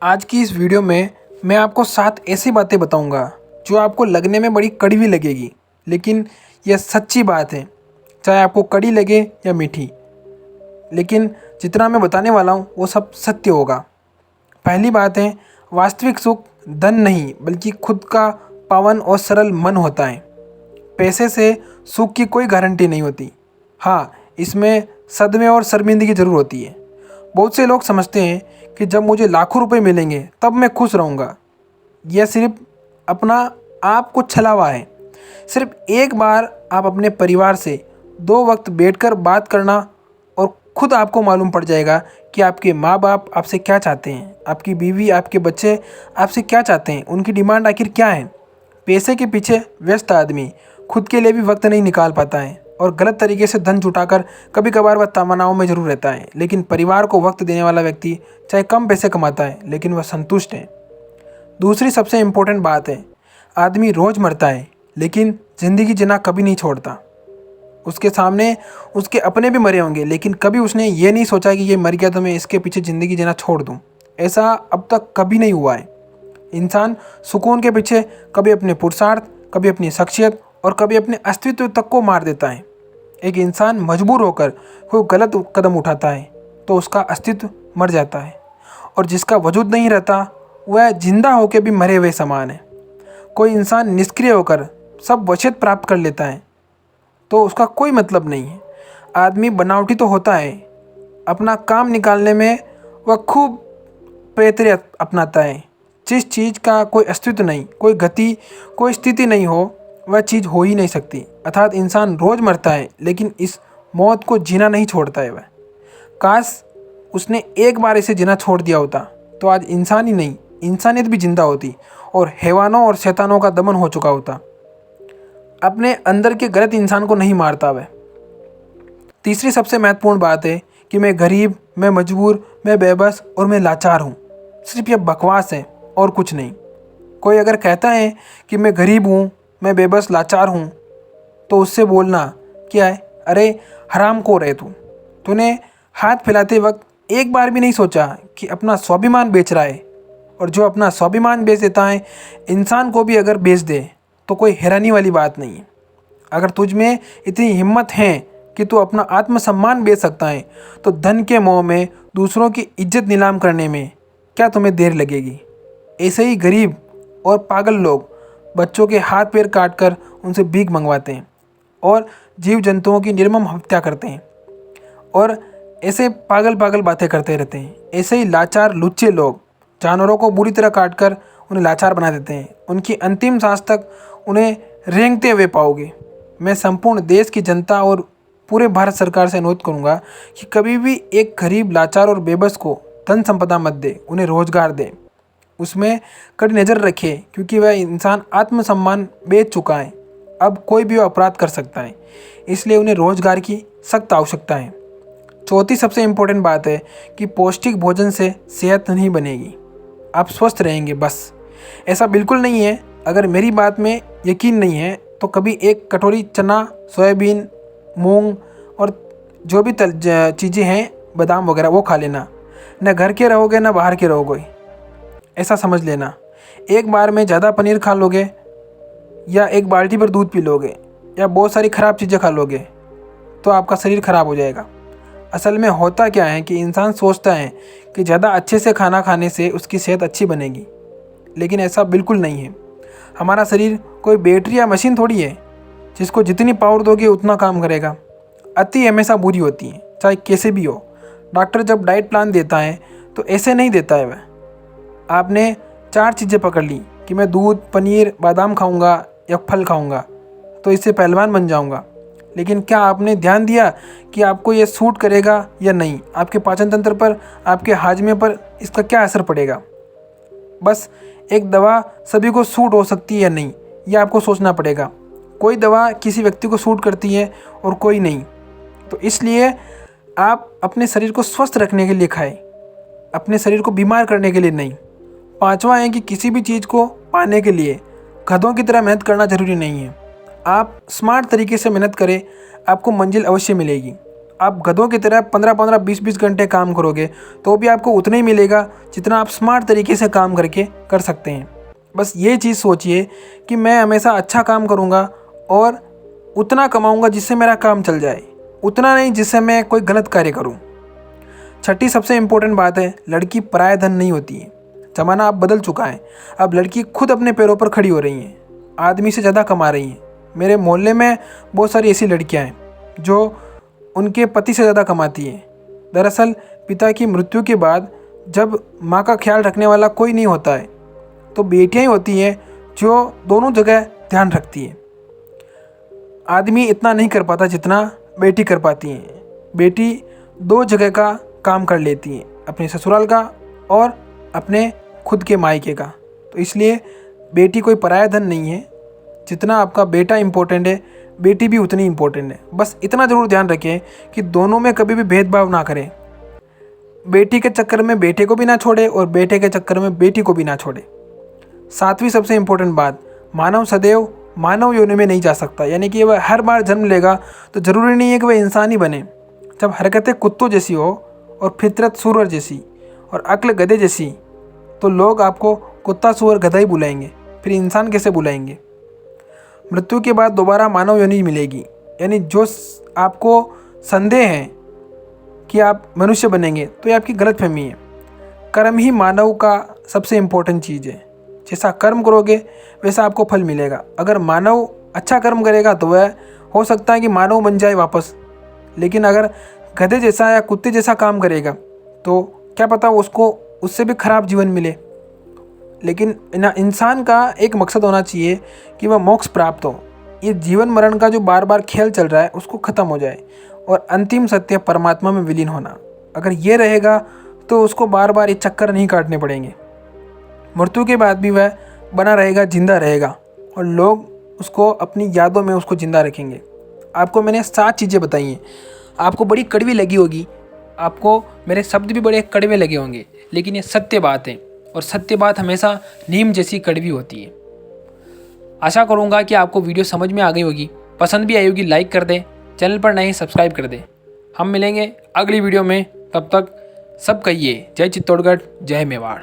आज की इस वीडियो में मैं आपको 7 ऐसी बातें बताऊंगा जो आपको लगने में बड़ी कड़वी लगेगी, लेकिन यह सच्ची बात है। चाहे आपको कड़ी लगे या मीठी, लेकिन जितना मैं बताने वाला हूँ वो सब सत्य होगा। पहली बात है, वास्तविक सुख धन नहीं बल्कि खुद का पावन और सरल मन होता है। पैसे से सुख की कोई गारंटी नहीं होती। हाँ, इसमें सदमे और शर्मिंदगी जरूर होती है। बहुत से लोग समझते हैं कि जब मुझे लाखों रुपए मिलेंगे तब मैं खुश रहूँगा। यह सिर्फ अपना आप को छलावा है। सिर्फ एक बार आप अपने परिवार से 2 वक्त बैठकर बात करना और खुद आपको मालूम पड़ जाएगा कि आपके माँ बाप आपसे क्या चाहते हैं, आपकी बीवी, आपके बच्चे आपसे क्या चाहते हैं, उनकी डिमांड आखिर क्या है। पैसे के पीछे व्यस्त आदमी खुद के लिए भी वक्त नहीं निकाल पाता है और गलत तरीके से धन जुटाकर कभी कभार वह तमन्नाओं में जरूर रहता है। लेकिन परिवार को वक्त देने वाला व्यक्ति चाहे कम पैसे कमाता है लेकिन वह संतुष्ट है। दूसरी सबसे इम्पोर्टेंट बात है, आदमी रोज़ मरता है लेकिन ज़िंदगी जीना कभी नहीं छोड़ता। उसके सामने उसके अपने भी मरे होंगे लेकिन कभी उसने ये नहीं सोचा कि ये मर गया तो मैं इसके पीछे ज़िंदगी जीना छोड़ दूँ। ऐसा अब तक कभी नहीं हुआ है। इंसान सुकून के पीछे कभी अपने पुरुषार्थ, कभी अपनी शख्सियत और कभी अपने अस्तित्व तक को मार देता है। एक इंसान मजबूर होकर कोई गलत कदम उठाता है तो उसका अस्तित्व मर जाता है, और जिसका वजूद नहीं रहता वह जिंदा होकर भी मरे हुए समान है। कोई इंसान निष्क्रिय होकर सब वशीयत प्राप्त कर लेता है तो उसका कोई मतलब नहीं है। आदमी बनावटी तो होता है, अपना काम निकालने में वह खूब पैतरे अपनाता है। जिस चीज़ का कोई अस्तित्व नहीं, कोई गति, कोई स्थिति नहीं हो, वह चीज़ हो ही नहीं सकती। अर्थात इंसान रोज़ मरता है लेकिन इस मौत को जीना नहीं छोड़ता है वह। काश उसने एक बार इसे जीना छोड़ दिया होता तो आज इंसान ही नहीं, इंसानियत भी जिंदा होती और हैवानों और शैतानों का दमन हो चुका होता। अपने अंदर के गलत इंसान को नहीं मारता वह। तीसरी सबसे महत्वपूर्ण बात है कि मैं गरीब, मैं मजबूर, मैं बेबस और मैं लाचार हूँ। सिर्फ यह बकवास है और कुछ नहीं। कोई अगर कहता है कि मैं गरीब हूँ, मैं बेबस, लाचार हूँ, तो उससे बोलना क्या है, अरे हरामखोर है तूने हाथ फैलाते वक्त एक बार भी नहीं सोचा कि अपना स्वाभिमान बेच रहा है। और जो अपना स्वाभिमान बेच देता है, इंसान को भी अगर बेच दे तो कोई हैरानी वाली बात नहीं है। अगर तुझ में इतनी हिम्मत है कि तू अपना आत्मसम्मान बेच सकता है तो धन के मोह में दूसरों की इज्जत नीलाम करने में क्या तुम्हें देर लगेगी। ऐसे ही गरीब और पागल लोग बच्चों के हाथ पैर काटकर उनसे भीख मंगवाते हैं और जीव जंतुओं की निर्मम हत्या करते हैं और ऐसे पागल पागल बातें करते रहते हैं। ऐसे ही लाचार लुच्चे लोग जानवरों को बुरी तरह काटकर उन्हें लाचार बना देते हैं। उनकी अंतिम सांस तक उन्हें रेंगते हुए पाओगे। मैं संपूर्ण देश की जनता और पूरे भारत सरकार से अनुरोध करूंगा कि कभी भी एक गरीब, लाचार और बेबस को धन संपदा मत दे, उन्हें रोजगार दे। उसमें कड़ी नज़र रखे क्योंकि वह इंसान आत्मसम्मान बेच चुका है। अब कोई भी अपराध कर सकता है, इसलिए उन्हें रोजगार की सख्त आवश्यकता है। चौथी सबसे इम्पोर्टेंट बात है कि पौष्टिक भोजन से सेहत नहीं बनेगी, आप स्वस्थ रहेंगे बस। ऐसा बिल्कुल नहीं है। अगर मेरी बात में यकीन नहीं है तो कभी एक कटोरी चना, सोयाबीन, मूंग और जो भी चीज़ें हैं, बादाम वगैरह, वो खा लेना। न घर के रहोगे न बाहर के रहोगे, ऐसा समझ लेना। एक बार में ज़्यादा पनीर खा लोगे या एक बाल्टी भर दूध पी लोगे या बहुत सारी ख़राब चीज़ें खा लोगे तो आपका शरीर ख़राब हो जाएगा। असल में होता क्या है कि इंसान सोचता है कि ज़्यादा अच्छे से खाना खाने से उसकी सेहत अच्छी बनेगी, लेकिन ऐसा बिल्कुल नहीं है। हमारा शरीर कोई बैटरी या मशीन थोड़ी है जिसको जितनी पावर दोगे उतना काम करेगा। अति हमेशा बुरी होती है, चाहे कैसे भी हो। डॉक्टर जब डाइट प्लान देता है तो ऐसे नहीं देता है वह। आपने 4 चीज़ें पकड़ ली कि मैं दूध, पनीर, बादाम खाऊंगा या फल खाऊंगा तो इससे पहलवान बन जाऊंगा, लेकिन क्या आपने ध्यान दिया कि आपको ये सूट करेगा या नहीं, आपके पाचन तंत्र पर, आपके हाजमे पर इसका क्या असर पड़ेगा। बस एक दवा सभी को सूट हो सकती है या नहीं, यह आपको सोचना पड़ेगा। कोई दवा किसी व्यक्ति को सूट करती है और कोई नहीं। तो इसलिए आप अपने शरीर को स्वस्थ रखने के लिए खाएं, अपने शरीर को बीमार करने के लिए नहीं। पांचवा है कि किसी भी चीज़ को पाने के लिए गधों की तरह मेहनत करना ज़रूरी नहीं है। आप स्मार्ट तरीके से मेहनत करें, आपको मंजिल अवश्य मिलेगी। आप गधों की तरह 15-15, 20-20 घंटे काम करोगे तो भी आपको उतना ही मिलेगा जितना आप स्मार्ट तरीके से काम करके कर सकते हैं। बस ये चीज़ सोचिए कि मैं हमेशा अच्छा काम करूँगा और उतना कमाऊँगा जिससे मेरा काम चल जाए, उतना नहीं जिससे मैं कोई गलत कार्य करूँ। छठी सबसे इम्पोर्टेंट बात है, लड़की पराया धन नहीं होती है। ज़माना अब बदल चुका है, अब लड़की खुद अपने पैरों पर खड़ी हो रही हैं, आदमी से ज़्यादा कमा रही हैं। मेरे मोहल्ले में बहुत सारी ऐसी लड़कियां हैं जो उनके पति से ज़्यादा कमाती हैं। दरअसल पिता की मृत्यु के बाद जब माँ का ख्याल रखने वाला कोई नहीं होता है तो बेटियां ही होती हैं जो दोनों जगह ध्यान रखती हैं। आदमी इतना नहीं कर पाता जितना बेटी कर पाती हैं। बेटी 2 जगह का काम कर लेती हैं, अपने ससुराल का और अपने खुद के मायके का। तो इसलिए बेटी कोई पराया धन नहीं है। जितना आपका बेटा इम्पोर्टेंट है, बेटी भी उतनी इम्पोर्टेंट है। बस इतना ज़रूर ध्यान रखें कि दोनों में कभी भी भेदभाव ना करें। बेटी के चक्कर में बेटे को भी ना छोड़े और बेटे के चक्कर में बेटी को भी ना छोड़े। 7वीं सबसे इम्पोर्टेंट बात, मानव सदैव मानव योनि में नहीं जा सकता, यानी कि वह हर बार जन्म लेगा तो ज़रूरी नहीं है कि वह इंसान ही बने। जब हरकतें कुत्तों जैसी हो और फितरत सूअर जैसी और अक्ल गधे जैसी, तो लोग आपको कुत्ता सूअर गधा ही बुलाएंगे, फिर इंसान कैसे बुलाएंगे। मृत्यु के बाद दोबारा मानव योनि मिलेगी, यानी जो आपको संदेह है कि आप मनुष्य बनेंगे तो ये आपकी गलतफहमी है। कर्म ही मानव का सबसे इम्पोर्टेंट चीज़ है। जैसा कर्म करोगे वैसा आपको फल मिलेगा। अगर मानव अच्छा कर्म करेगा तो वह हो सकता है कि मानव बन जाए वापस, लेकिन अगर गधे जैसा या कुत्ते जैसा काम करेगा तो क्या पता उसको उससे भी खराब जीवन मिले। लेकिन इंसान का एक मकसद होना चाहिए कि वह मोक्ष प्राप्त हो। ये जीवन मरण का जो बार बार खेल चल रहा है उसको ख़त्म हो जाए और अंतिम सत्य परमात्मा में विलीन होना। अगर ये रहेगा तो उसको बार बार ये चक्कर नहीं काटने पड़ेंगे। मृत्यु के बाद भी वह बना रहेगा, जिंदा रहेगा और लोग उसको अपनी यादों में उसको ज़िंदा रखेंगे। आपको मैंने 7 चीज़ें बताई हैं, आपको बड़ी कड़वी लगी होगी, आपको मेरे शब्द भी बड़े कड़वे लगे होंगे, लेकिन ये सत्य बात है और सत्य बात हमेशा नीम जैसी कड़वी होती है। आशा करूँगा कि आपको वीडियो समझ में आ गई होगी, पसंद भी आई होगी। लाइक कर दें, चैनल पर नए सब्सक्राइब कर दें। हम मिलेंगे अगली वीडियो में, तब तक सब कहिए जय चित्तौड़गढ़, जय मेवाड़।